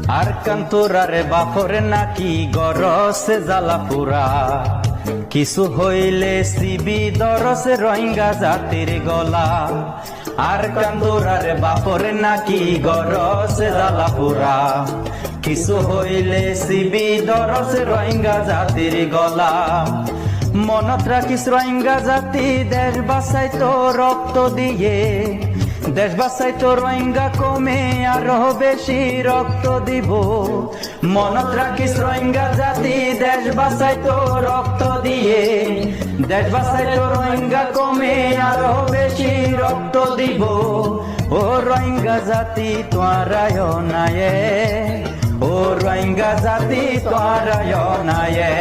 আর কান্তরারে বাপরে নাকি গরসে জ্বালা পুরা, কিছু হইলে সিবি দরসে রোহিঙ্গা জাতির গলা। আর কান্তরারে বাপরে নাকি গরসে জ্বালা পুরা, কিছু হইলে সিবি দরসে রোহিঙ্গা জাতির গলা। মনত রাখিস রোহিঙ্গা জাতি দেশ বাঁচাইতো রক্ত দিয়ে, দেশ বাঁচাইতো রোহিঙ্গা কমে আরো বেশি রক্ত দিব। মনত রাখিস রোহিঙ্গা জাতি দেশ বাঁচাইতো রক্ত দিয়ে, দেশ বাঁচাইতো রোহিঙ্গা কমে আরো বেশি রক্ত দিব। ও রোহিঙ্গা জাতি তোয়ারায় নায়ে, ও রোহিঙ্গা জাতি তোয়ারায় নায়ে,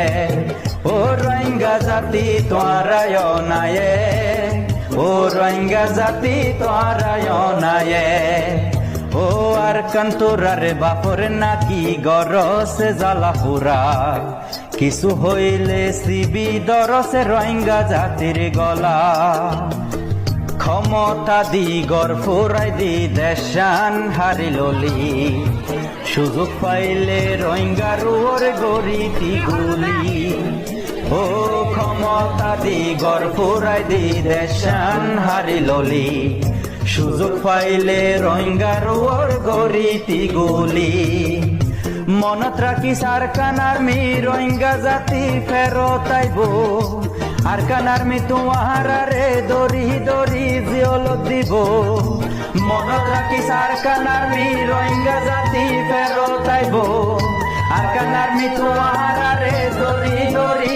ও রোহিঙ্গা জাতি তোয়ারায় নায়ে, ও রোহিঙ্গা জাতি তোয়ারায় নায়ে। ও আর কান্তরারে বাপরে নাকি গরসে জ্বালা পুরা, কিছু হইলে সিবি দরসে রোহিঙ্গা জাতির গলা। ক্ষমতা দি গড় ফুরাই দি দেশান হারিললি, সুযোগ পাইলে রোহিঙ্গার ওরে গরিতি গুলি। ও ক্ষমতা দি গড় ফুরাই দি দেশান হারিললি, সুযোগ পাইলে রোহিঙ্গার ওরে গরিতি গুলি। মনত রাখিস আরকান আর্মি রোহিঙ্গা জাতি ফেরত আইব, আরকান আর্মি তোমারে দরি দরি জিয়ল দিব। মনত রাখিস আরকান আর্মি রোহিঙ্গা জাতি ফেরত আইব, আরকান আর্মি তোমারে দরি দরি।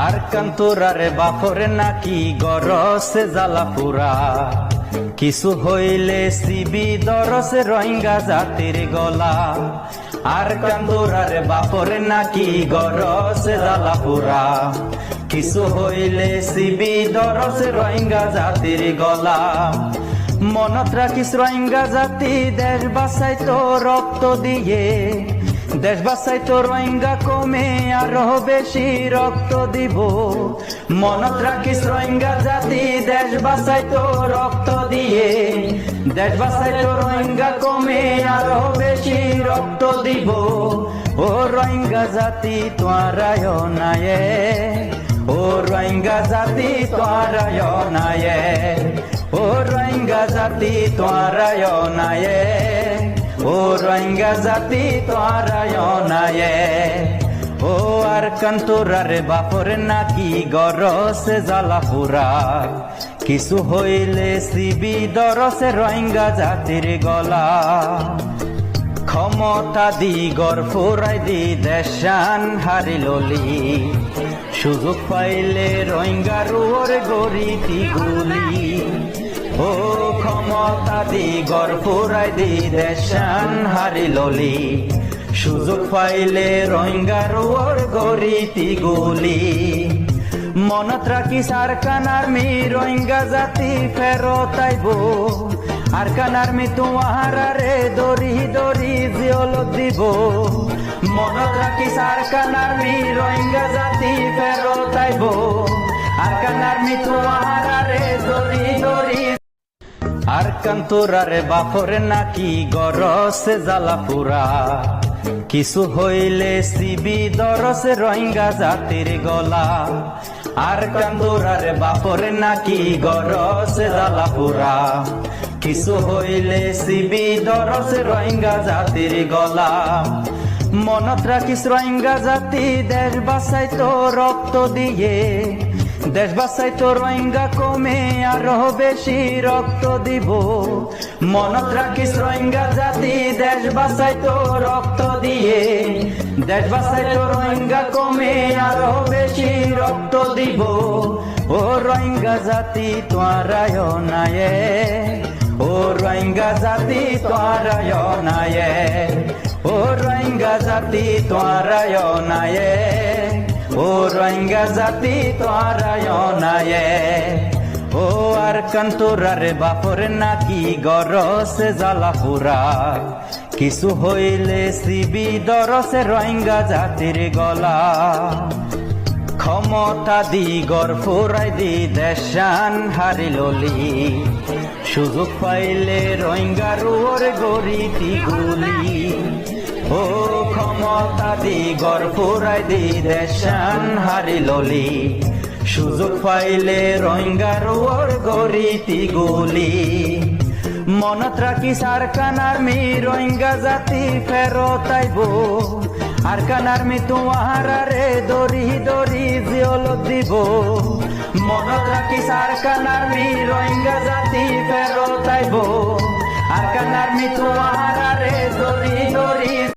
আর কান্তরারে বাপরে নাকি গরসে জ্বালা পুরা, কিছু হইলে সিবি দরসে রোহিঙ্গা জাতির গলা। আর কান্তরারে বাপরে নাকি গরসে জ্বালা পুরা, কিছু হইলে সিবি দরসে রোহিঙ্গা জাতির গলা। মনত রাখিস রোহিঙ্গা জাতি দেশ বাঁচাইতো রক্ত দিয়ে, দেশ বাঁচাইতো রোহিঙ্গা কমে আরো বেশি রক্ত দিব। মনত রাখিস রোহিঙ্গা জাতি দেশ বাঁচাইতো রক্ত দিয়ে, দেশ বাঁচাইতো রোহিঙ্গা কমে আরো বেশি রক্ত দিব। ও রোহিঙ্গা জাতি তোয়ারায় নায়ে, ও রোহিঙ্গা জাতি তোয়ারায় নায়ে, ও রোহিঙ্গা জাতি তোয়ারায় নায়ে, ও রোহিঙ্গা জাতি তোয়ারায় নায়ে। ও আর কান্তরারে বাপরে নাকি গরসে জ্বালা পুরা, কিছু হইলে সিবি দরসে রোহিঙ্গা জাতির গলা। ক্ষমতা দি গড় ফুরাই দি দেশান হারিললি, সুযোগ পাইলে রোহিঙ্গার ওরে গরিতি গুলি। ও ক্ষমতা দি গড় ফুরাই দি দেশান হারিললি, সুযোগ পাইলে রোহিঙ্গার ওরে গরিতি গুলি। মনত রাখিস আরকান আর্মি রোহিঙ্গা জাতি ফেরত আইব, আরকান আর্মি তোমারে দরি দরি জিয়ল দিব। মনত রাখিস আরকান আর্মি রোহিঙ্গা জাতি ফেরত আইব, আরকান আর্মি তোমারে দরি দরি। আর কান্তরারে বাপরে নাকি গরসে জ্বালা পুরা, কিছু হইলে সিবি দরসে রোহিঙ্গা জাতির গলা। আর কান্তরারে বাপরে নাকি গরসে জ্বালা পুরা, কিছু হইলে সিবি দরসে রোহিঙ্গা জাতির গলা। মনত রাখিস রোহিঙ্গা জাতি দেশ বাঁচাইতো রক্ত দিয়ে, দেশ বাঁচাইতো রোহিঙ্গা কমে আরো বেশি রক্ত দিব। মনত রাখিস রোহিঙ্গা জাতি দেশ বাঁচাইতো রক্ত দিয়ে, দেশ বাঁচাইতো রোহিঙ্গা কমে আরো বেশি রক্ত দিব। ও রোহিঙ্গা জাতি তোয়ারায় নায়ে, ও রোহিঙ্গা জাতি তোয়ারায় নায়ে, ও রোহিঙ্গা জাতি তোয়ারায় নায়ে, ও রোহিঙ্গা জাতি তোয়ারায় নায়ে। ও আর কান্তরারে বাপরে নাকি গরসে জ্বালা পুরা, কিছু হইলে সিবি দরসে রোহিঙ্গা জাতির গলা। ক্ষমতা দি গড় ফুরাই দি দেশান হারিললি, সুযোগ পাইলে রোহিঙ্গার ওরে গরিতি গুলি। ও ক্ষমতা দি গড় ফুরাই দি দেশান হারি ললি সুযোগ পাইলে রোহিঙ্গার ওর গরিতি গুলি মনত রাখি সারকান আর্মি রোহিঙ্গা জাতি ফেরত আইব আরকান আর্মি তোমারে দরি দরি জিয়ল দিব মনত রাখি সারকান আর্মি রোহিঙ্গা জাতি ফেরত আইব আরকান আর্মি তোমারে দরি দরি